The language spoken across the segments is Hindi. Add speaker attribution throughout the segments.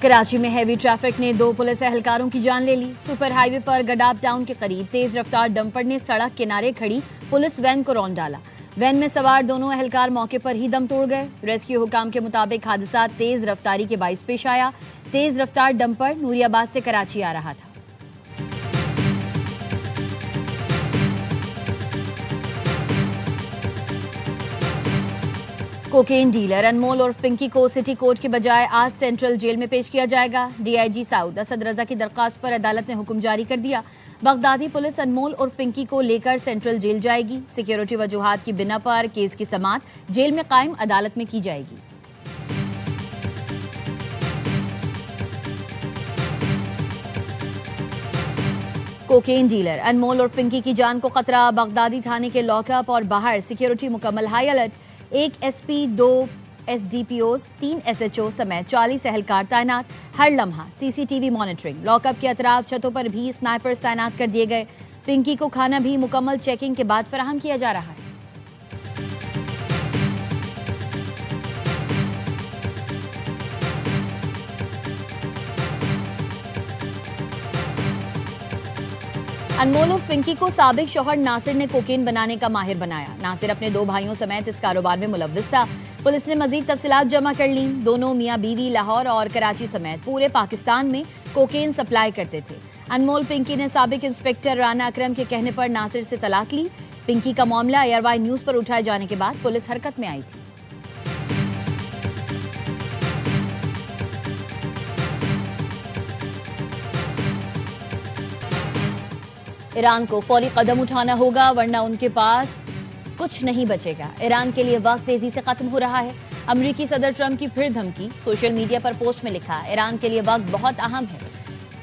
Speaker 1: कराची में हैवी ट्रैफिक ने 2 पुलिस एहलकारों की जान ले ली। सुपर हाईवे पर गडाब टाउन के करीब तेज रफ्तार डंपर ने सड़क किनारे खड़ी पुलिस वैन को रौंद डाला। वैन में सवार दोनों एहलकार मौके पर ही दम तोड़ गए। रेस्क्यू हुकाम के मुताबिक हादसा तेज रफ्तारी के बाइस पेश आया। तेज रफ्तार डंपर नूरियाबाद से कराची आ रहा था। कोकेन डीलर अनमोल और पिंकी को सिटी कोर्ट के बजाय आज सेंट्रल जेल में पेश किया जाएगा। डीआईजी साउद असद रजा की दरखास्त पर अदालत ने हुक्म जारी कर दिया। बगदादी पुलिस अनमोल और पिंकी को लेकर सेंट्रल जेल जाएगी। सिक्योरिटी वजूहात की बिना पर केस की समाअत जेल में कायम अदालत में की जाएगी। कोकेन डीलर अनमोल और पिंकी की जान को खतरा। बगदादी थाने के लॉकअप और बाहर सिक्योरिटी मुकम्मल high alert. 1 SP, 2 SDPO, 3 SHO समेत 40 एहलकार तैनात। हर लम्हा सीसीटीवी मॉनिटरिंग। लॉकअप के अतराफ छतों पर भी स्नाइपर्स तैनात कर दिए गए। पिंकी को खाना भी मुकम्मल चेकिंग के बाद फराहम किया जा रहा है। अनमोल और पिंकी को साबिक शौहर नासिर ने कोकेन बनाने का माहिर बनाया। नासिर अपने 2 भाइयों समेत इस कारोबार में मुलव्विस था। पुलिस ने मजीद तफसीलात जमा कर ली। दोनों मियां बीवी लाहौर और कराची समेत पूरे पाकिस्तान में कोकेन सप्लाई करते थे। अनमोल पिंकी ने साबिक इंस्पेक्टर राना अकरम के कहने पर नासिर से तलाक ली। पिंकी का मामला एयरवाई न्यूज पर उठाए जाने के बाद पुलिस हरकत में आई थी। ईरान को फौरी कदम उठाना होगा वरना उनके पास कुछ नहीं बचेगा। ईरान के लिए वक्त तेजी से खत्म हो रहा है। अमेरिकी सदर ट्रंप की फिर धमकी। सोशल मीडिया पर पोस्ट में लिखा, ईरान के लिए वक्त बहुत अहम है।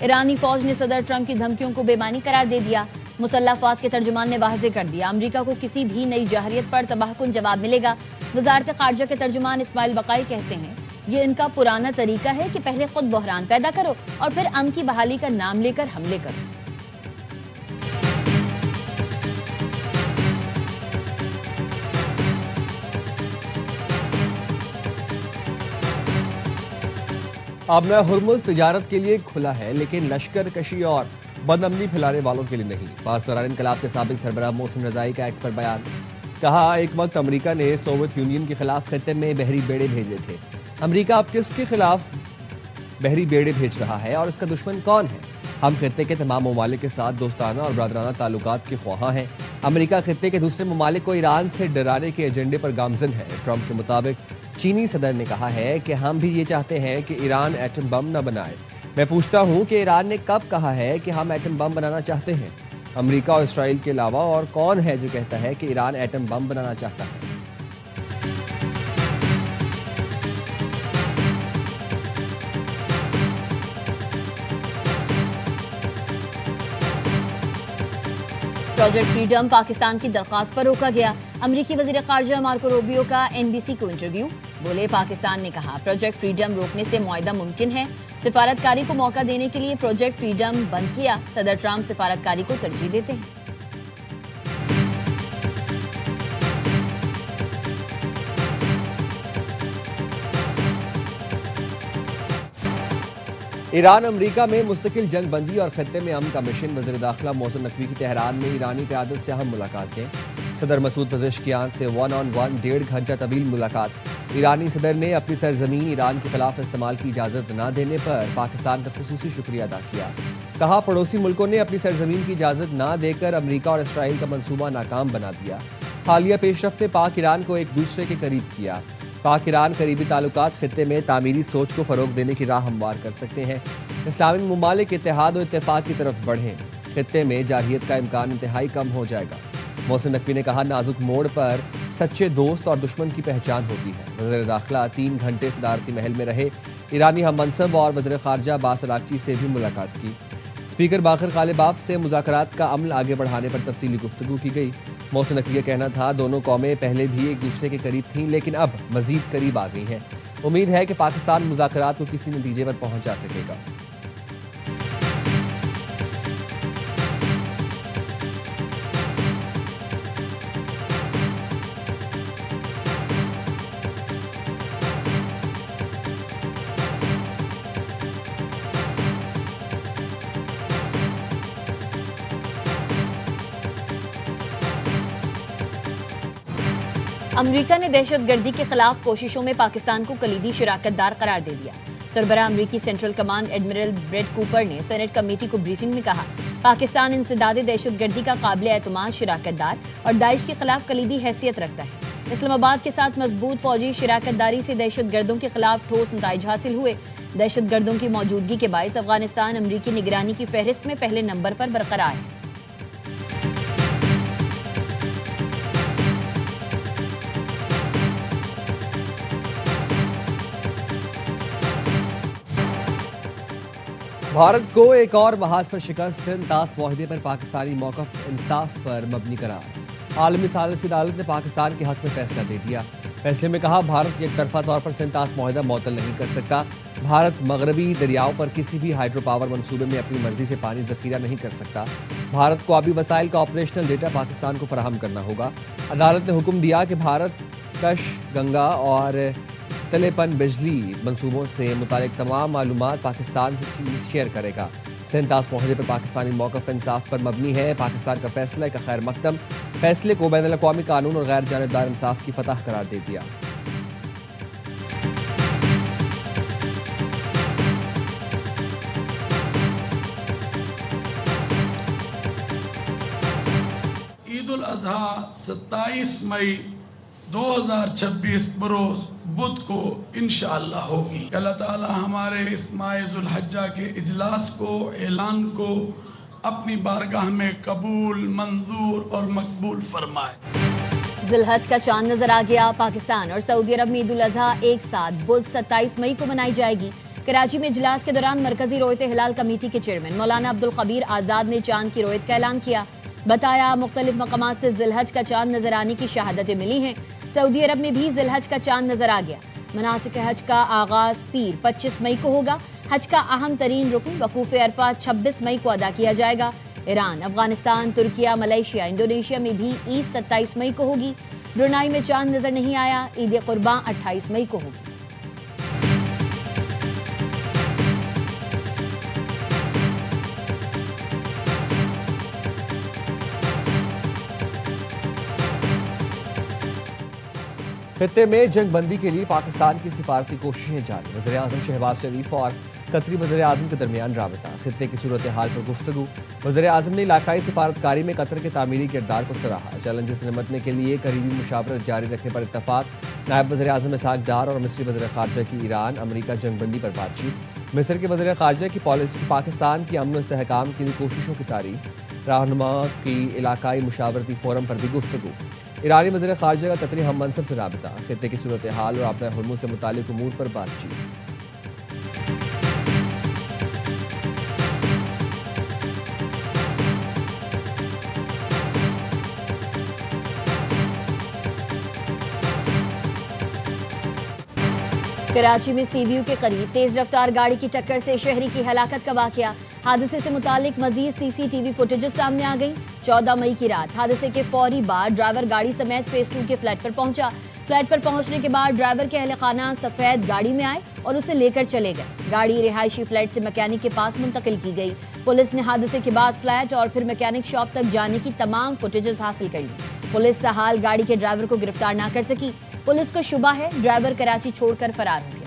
Speaker 1: ईरानी फौज ने सदर ट्रंप की धमकियों को बेमानी करार दे दिया। मुसल्लह फौज के तर्जुमान ने वाज़ेह कर दिया, अमेरिका को किसी भी नई जहरियत पर तबाहकुन जवाब मिलेगा। वजारत खारजा के तर्जुमान इस्माइल बकाई कहते हैं, ये इनका पुराना तरीका है कि पहले खुद बहरान पैदा करो और फिर अमन की बहाली का नाम लेकर हमले करो।
Speaker 2: अब नया हुर्मुज़ तिजारत के लिए खुला है, लेकिन लश्कर कशी और बदअमनी फैलाने वालों के लिए नहीं। पास दौरान इनकलाब के साबिक सरबराह मोहसिन रजाई का एक्सपर्ट बयान। कहा, एक वक्त अमेरिका ने सोवियत यूनियन के खिलाफ खित्ते में बहरी बेड़े भेजे थे। अमेरिका अब किसके खिलाफ बहरी बेड़े भेज रहा है और इसका दुश्मन कौन है? हम खित्ते के तमाम ममालिक के साथ दोस्ताना और बरादराना ताल्लुकात के ख्वाहां हैं। अमेरिका खित्ते के दूसरे ममालिक को ईरान से डराने के एजेंडे पर गामजन है। ट्रंप के मुताबिक चीनी सदर ने कहा है कि हम भी ये चाहते हैं कि ईरान एटम बम न बनाए। मैं पूछता हूं कि ईरान ने कब कहा है कि हम एटम बम बनाना चाहते हैं? अमेरिका और इसराइल के अलावा और कौन है जो कहता है कि ईरान एटम बम बनाना चाहता है?
Speaker 1: प्रोजेक्ट फ्रीडम पाकिस्तान की दरख्वास्त पर रोका गया। अमेरिकी वजीर खारजा मार्को रूबियो का एनबीसी को इंटरव्यू। बोले, पाकिस्तान ने कहा प्रोजेक्ट फ्रीडम रोकने से मुआहदा मुमकिन है। सिफारतकारी को मौका देने के लिए प्रोजेक्ट फ्रीडम बंद किया। सदर ट्रंप सिफारतकारी को तरजीह देते हैं।
Speaker 2: ईरान अमेरिका में मुस्तकिल जंग बंदी और खत्ते में अमन का मिशन। वज़ीर दाखिला मोहसिन नकवी की तेहरान में ईरानी क़यादत से अहम मुलाकातें। सदर मसूद पज़ेश्कियान से 1-on-1 1.5 घंटा तवील मुलाकात। ईरानी सदर ने अपनी सरजमीन ईरान के खिलाफ इस्तेमाल की इजाज़त न देने पर पाकिस्तान का खुसूसी शुक्रिया अदा किया। कहा, पड़ोसी मुल्कों ने अपनी सरजमीन की इजाज़त न देकर अमेरिका और इसराइल का मनसूबा नाकाम बना दिया। हालिया पेशरफ्त ने पाक ईरान को एक दूसरे के करीब किया। पाक ईरान करीबी ताल्लुकात खित्ते में तामीरी सोच को फ़रोग देने की राह हमवार कर सकते हैं। इस्लामी ममालिक इत्तेहाद और इत्तेफाक की तरफ बढ़ें। खित्ते में जारहियत का इम्कान इंतहाई कम हो जाएगा। मोहसिन नकवी ने कहा, नाजुक मोड़ पर सच्चे दोस्त और दुश्मन की पहचान होती है। वज़ीर दाखिला 3 घंटे सदारती महल में रहे। ईरानी हम मनसब और वज़ीर खारजा अब्बास अरागची से भी मुलाकात की। स्पीकर बाकर गालिबाफ से मुज़ाकरात का अमल आगे बढ़ाने पर तफसीली गुफ्तगू की गई। मोहसिन नकवी का कहना था, दोनों कौमें पहले भी एक दूसरे के करीब थीं, लेकिन अब मजीद करीब आ गई हैं। उम्मीद है कि पाकिस्तान मुज़ाकरात को किसी नतीजे पर पहुंचा सकेगा।
Speaker 1: अमेरिका ने दहशतगर्दी के खिलाफ कोशिशों में पाकिस्तान को कलीदी शराकतदार करार दे दिया। सरबराह अमरीकी central command admiral bread Cooper ने सेनेट कमेटी को ब्रीफिंग में कहा, पाकिस्तान इंसदादे दहशतगर्दी का काबिल एतमाद शराकतदार और दाइश के खिलाफ कलीदी हैसियत रखता है। इस्लामाबाद के साथ मजबूत फौजी शराकतदारी से दहशतगर्दों के खिलाफ ठोस नताइज हासिल हुए। दहशतगर्दों की मौजूदगी के बायस अफगानिस्तान अमरीकी निगरानी की फहरिस्त में पहले नंबर पर बरकरार है।
Speaker 2: भारत को एक और महाज पर शिकस्त, सिंध-तास मुआहदे पर पाकिस्तानी मौक़िफ़ इंसाफ पर मबनी करार। आलमी सालिसी अदालत ने पाकिस्तान के हक में फैसला दे दिया। फैसले में कहा, भारत एक तरफा तौर पर सिंध-तास मुआहदा मुअत्तल नहीं कर सकता। भारत मगरबी दरियाओं पर किसी भी हाइड्रो पावर मनसूबे में अपनी मर्जी से पानी जखीरा नहीं कर सकता। भारत को आबी वसाइल का ऑपरेशनल डेटा पाकिस्तान को फराहम करना होगा। अदालत ने हुक्म दिया कि भारत कश, गंगा और तलेपन बिजली मंसूबों से मुतालिक तमाम मालूमात पाकिस्तान से शेयर करेगा। सिंध-तास मुआहदे पर पाकिस्तानी मौक़िफ़ इंसाफ पर मबनी है। पाकिस्तान का फैसला एक खैर मकदम, फैसले को बैनुल अक़वामी कानून और गैर जानिबदार इंसाफ की फतह करार दे दिया।
Speaker 3: ईद उल अज़हा 27 मई 2026 बरोज़ बुध को इंशाअल्लाह होगी। अल्लाह ताला हमारे इस माह ज़ुल हज्जा के इजलास को, ऐलान को अपनी बारगाह में कबूल, मंजूर और मकबूल फरमाए।
Speaker 1: ज़िलहज का चांद नजर आ गया। पाकिस्तान और सऊदी अरब में ईद उल अज़हा एक साथ बुध 27 मई को मनाई जाएगी। कराची में इजलास के दौरान मरकजी रोयत हिलाल कमेटी के चेयरमैन मौलाना अब्दुल कबीर आज़ाद ने चांद की रोयत का ऐलान किया। बताया, मुख्तलिफ मकामात से ज़िलहज का चांद नजर आने की शहादतें मिली हैं। सऊदी अरब में भी ज़िलहज का चांद नजर आ गया। मनासिक हज का आगाज पीर 25 मई को होगा। हज का अहम तरीन रुकन वकूफ़ अरफा 26 मई को अदा किया जाएगा। Iran, Afghanistan, Türkiye, Malaysia, Indonesia में भी ईद 27 मई को होगी। ब्रुनाई में चांद नजर नहीं आया। ईद कुर्बान 28 मई को होगी।
Speaker 2: खित्ते में जंग बंदी के लिए पाकिस्तान की सिफारती कोशिशें जारी। वज़ीर-ए-आज़म शहबाज शरीफ और कतरी वज़ीर-ए-आज़म के दरमियान राबता। खित्ते की सूरत हाल पर गुफ्तगू। वज़ीर-ए-आज़म ने इलाकाई सिफारतकारी में कतर के तामीरी किरदार को सराहा। चैलेंज से निपटने के लिए करीबी मुशावरत जारी रखने पर इत्तफाक। नायब वज़ीर-ए-आज़म इसहाक डार और मिस्री वज़ीर ख़ारजा की ईरान अमरीका जंगबंदी पर बातचीत। मिस्र के वज़ीर ख़ारजा की पॉलिसी पाकिस्तान की अमन इस्तेहकाम के लिए कोशिशों की तारीफ। रहनुमा की इलाकाई मुशावरती फोरम पर भी गुफ्तगू। ईरानी वज़ीर ख़ारजा का कतरी हम मनसब से राबता। खित्ते की सूरत हाल और अपने हुर्मुज़ से मुतालिक उमूर पर बातचीत।
Speaker 1: कराची में सीबीयू के करीब तेज रफ्तार गाड़ी की टक्कर से शहरी की हलाकत का वाकया। हादसे से मुतालिक मजीद सीसीटीवी फुटेजेस सामने आ गई। 14 मई की रात हादसे के फौरी बाद ड्राइवर गाड़ी समेत फेज 2 के फ्लैट पर पहुंचा। फ्लैट पर पहुंचने के बाद ड्राइवर के अहले खाना सफेद गाड़ी में आए और उसे लेकर चले गए। गाड़ी रिहायशी फ्लैट से मैकेनिक के पास मुंतकिल की गई। पुलिस ने हादसे के बाद फ्लैट और फिर मैकेनिक शॉप तक जाने की तमाम फुटेजेस हासिल कर ली। पुलिस ताहाल गाड़ी के ड्राइवर को गिरफ्तार ना कर सकी। पुलिस को शुबा है ड्राइवर कराची छोड़कर फरार हो गया।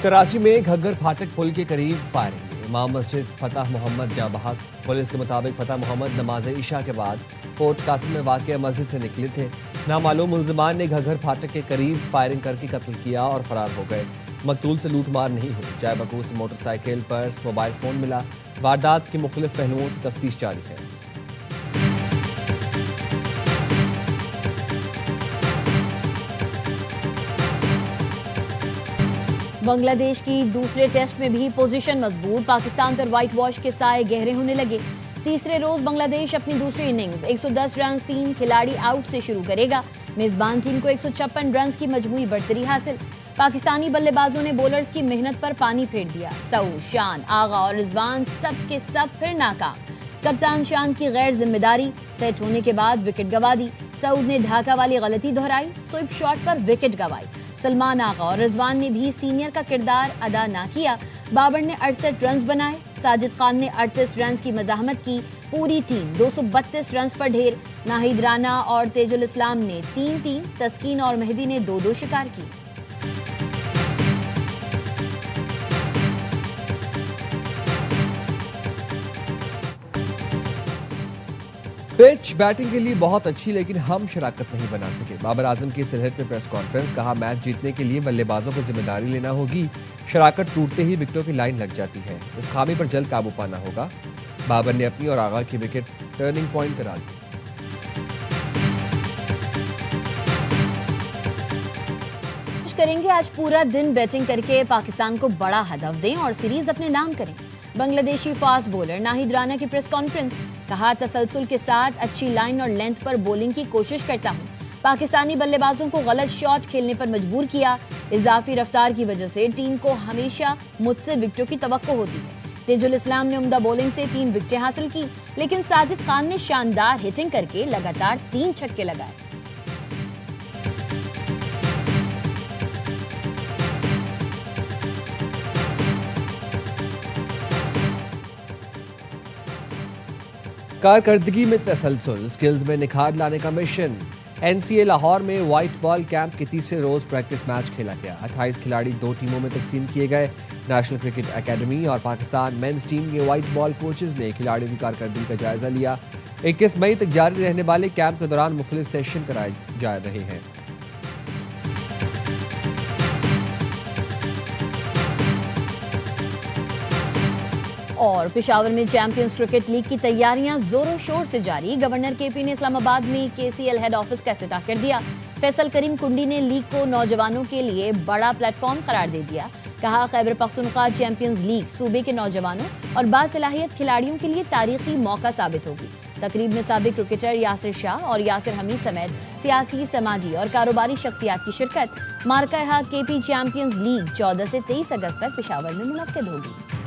Speaker 2: कराची में घग्गर फाटक पुल के करीब फायरिंग। इमाम मस्जिद फतह मोहम्मद जाँ बहक। पुलिस के मुताबिक फतह मोहम्मद नमाज इशा के बाद कोट कासिम में वाक़िया मस्जिद से निकले थे। नामालूम मुल्ज़िमान ने घग्गर फाटक के करीब फायरिंग करके कत्ल किया और फरार हो गए। मकतूल से लूटमार नहीं हुई। जाय बकूस मोटरसाइकिल, पर्स, मोबाइल फ़ोन मिला। वारदात के मुख्तलिफ पहलुओं से तफ्तीश जारी है।
Speaker 1: बांग्लादेश की दूसरे टेस्ट में भी पोजीशन मजबूत। पाकिस्तान पर व्हाइट वॉश के साए गहरे होने लगे। तीसरे रोज बांग्लादेश अपनी दूसरी इनिंग्स 110 रन 3 खिलाड़ी आउट से शुरू करेगा। मेजबान टीम को 156 रन की मजमूई बढ़तरी हासिल। पाकिस्तानी बल्लेबाजों ने बॉलर्स की मेहनत पर पानी फेर दिया। सऊद, शान, आगा और रिजवान सब के सब फिर नाकाम। कप्तान शान की गैर जिम्मेदारी। सेट होने के बाद विकेट गंवा दी। सऊद ने ढाका वाली गलती दोहराई। स्विप शॉट पर विकेट गंवाई। सलमान आगा और रिजवान ने भी सीनियर का किरदार अदा ना किया। बाबर ने 68 रन बनाए, साजिद खान ने 38 रन की मज़ाहमत की। पूरी टीम 232 रन पर ढेर। नाहिद राना और तेजुल इस्लाम ने 3-3, तस्कीन और मेहदी ने 2-2 शिकार की।
Speaker 2: पिच बैटिंग के लिए बहुत अच्छी, लेकिन हम शराकत नहीं बना सके। बाबर आजम की सिरहट में प्रेस कॉन्फ्रेंस, कहा मैच जीतने के लिए बल्लेबाजों को जिम्मेदारी लेना होगी। शराकत टूटते ही विकेटों की लाइन लग जाती है, इस खामी पर जल्द काबू पाना होगा। बाबर ने अपनी और आगा की विकेट टर्निंग पॉइंट करार दी।
Speaker 1: करेंगे आज पूरा दिन बैटिंग करके पाकिस्तान को बड़ा हदफ दें और सीरीज अपने नाम करें। बांग्लादेशी फास्ट बॉलर नाहिद राना की प्रेस कॉन्फ्रेंस, कहा तसलसल के साथ अच्छी लाइन और लेंथ पर बॉलिंग की कोशिश करता हूं। पाकिस्तानी बल्लेबाजों को गलत शॉट खेलने पर मजबूर किया। इजाफी रफ्तार की वजह से टीम को हमेशा मुझसे विकेटों की तवक्को होती है। तेजुल इस्लाम ने उम्दा बॉलिंग से 3 विकेटें हासिल की, लेकिन साजिद खान ने शानदार हिटिंग करके लगातार 3 छक्के लगाए।
Speaker 2: कारकर्दगी में तसलसल, स्किल्स में निखार लाने का मिशन। एनसीए लाहौर में व्हाइट बॉल कैंप के तीसरे रोज प्रैक्टिस मैच खेला गया। 28 खिलाड़ी 2 टीमों में तकसीम किए गए। नेशनल क्रिकेट एकेडमी और पाकिस्तान मेंस टीम के व्हाइट बॉल कोचेज ने खिलाड़ियों की कारकर्दगी का जायजा लिया। 21 मई तक जारी रहने वाले कैंप के दौरान मुख्तलिफ सेशन कराए जा रहे हैं।
Speaker 1: और पेशावर में चैंपियंस क्रिकेट लीग की तैयारियां जोरों शोर से जारी। गवर्नर केपी ने इस्लामाबाद में केसीएल हेड ऑफिस का इफ्तिताह कर दिया। फैसल करीम कुंडी ने लीग को नौजवानों के लिए बड़ा प्लेटफॉर्म करार दे दिया। कहा खैबर पख्तूनख्वा चैंपियंस लीग सूबे के नौजवानों और बासलाहियत खिलाड़ियों के लिए तारीखी मौका साबित होगी। तकरीब में साबिक क्रिकेटर यासिर शाह और यासिर हमीद समेत सियासी, समाजी और कारोबारी शख्सियात की शिरकत। मार्का केपी चैंपियंस लीग 14 से 23 अगस्त तक पेशावर में मुनक्किद होगी।